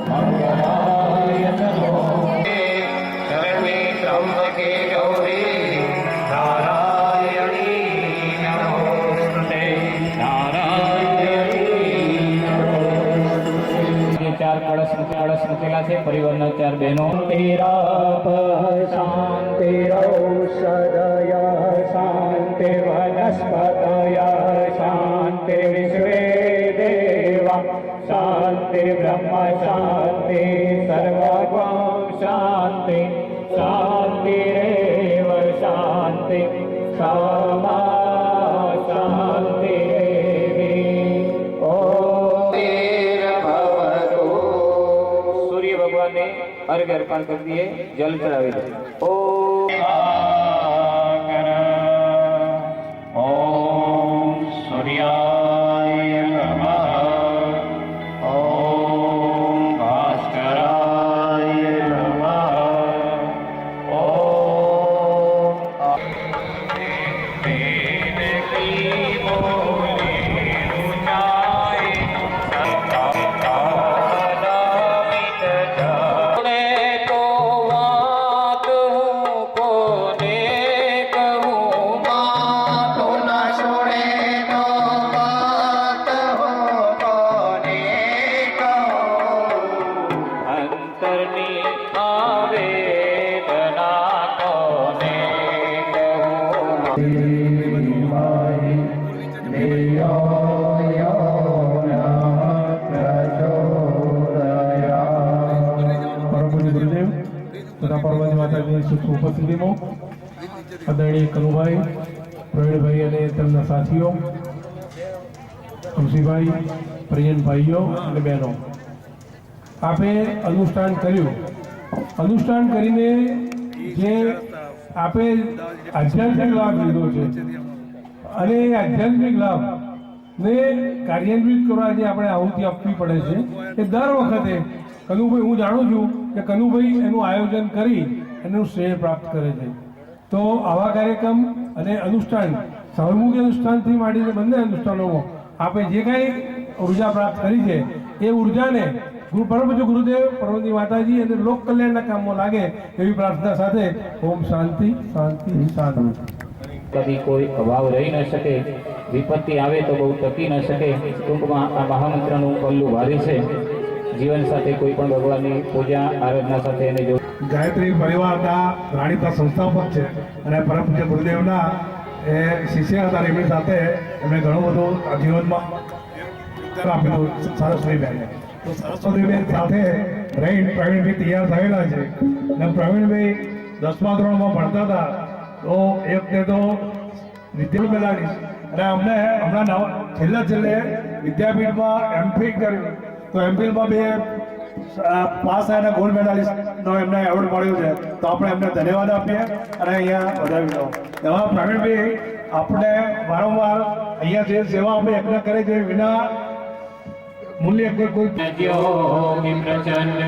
मंगलाय नमो शरणे त्र्यंबके गौरी नारायणी नमोस्तुते नारायणी नमोस्तुते। चार कलश મૂકેલા છે પરિવારના ચાર બહેનો। તેરા શાંતિરૌષધય શાંતિ વનસ્પતય શાંતિ વિશ્વે દેવા શાંતિ બ્રહ્મ શાંતિ સર્વગમ શાંતિ શાંતિરેવ શાંતિ સામા શાંતિ ने अर्घ्य अर्पण कर दिए, जल चढ़ावी दे। ओम सूर्याय नमः ओम भास्कराय नमः ओम वेद की बोली ऊंचाई पार्वती माता की उपस्थिति में आदरणीय कनुभाई प्रवीण भाई और તેમના સાથીઓ તુલસીભાઈ પ્રિયન ભાઈઓ અને બહેનો આપે અનુષ્ઠાન કર્યું। અનુષ્ઠાન કરીને જે આપે આધ્યાત્મિક લાભ લીધો છે અને એ આધ્યાત્મિક લાભ ને કાર્યાન્વિત કરવા જે આપણે આહુતિ આપવી પડે છે એ દર વખતે કનુભાઈ હું જાણું છું કે કનુભાઈ એનું આયોજન કરી એનું શ્રેય પ્રાપ્ત કરે છે। તો આવા કાર્યક્રમ અને અનુષ્ઠાન સામૂહિક અનુષ્ઠાનથી માંડીને બંને અનુષ્ઠાનોમાં આપે જે કાંઈ ઉર્જા પ્રાપ્ત કરી છે એ ઉર્જાને પરમ પૂજ્ય ગુરુદેવ પાર્વતી માતાજી અને લોક કલ્યાણના કામમાં લાગે એવી પ્રાર્થના સાથે ઓમ શાંતિ શાંતિ શાંતિ। कभी कोई अभाव रही न सके, विपत्ति आवे तो बहुत टकी न सके। टूंक में आ महामंत्र पल्लू भारी है। जीवन साथे कोई पण भगवान की पूजा आराधना साथे एने जो गायत्री परिवार राणीता संस्थापक है और परम पूज्य गुरुदेव शिष्य था एमनी साथे एमने घणुं बधुं जीवन में आपेलुं। सरस्वती बेन तो सरस्वती बेन साथे रहीने प्रवीण भाई तैयार थयेला छे। प्रवीण भाई 10મા ધોરણમાં भणता था तो एक वखते तो विद्या मेळावी અને અમને હમણાં છેલ્લે વિદ્યાપીઠમાં એમફિલ કર્યું તો એમફિલમાં બે પાસ થયા ગોલ્ડ મેડાલિસ્ટનો એમને એવોર્ડ મળ્યો છે। તો આપણે એમને ધન્યવાદ આપીએ અને અહીંયા વધાવી લો। એવા પ્રવીણભાઈ આપણે વારંવાર અહીંયા જે સેવા આપણે યજ્ઞ કરે છે વિના મૂલ્ય કોઈ प्रचंड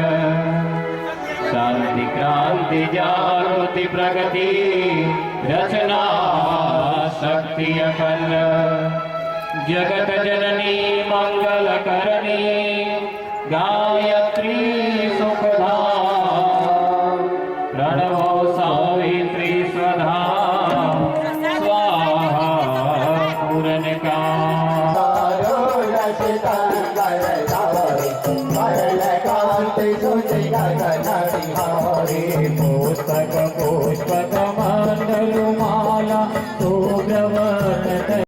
शांति क्रांति जागृति प्रगति रचना शक्ति अखंड जगत जननी मंगल करणी गायत्री सुखधाम प्रणवो सावित्री स्वधा स्वाहा पूर्णिका पुस्तक पुष्पक मंडलमाला शुभ्रवर्ण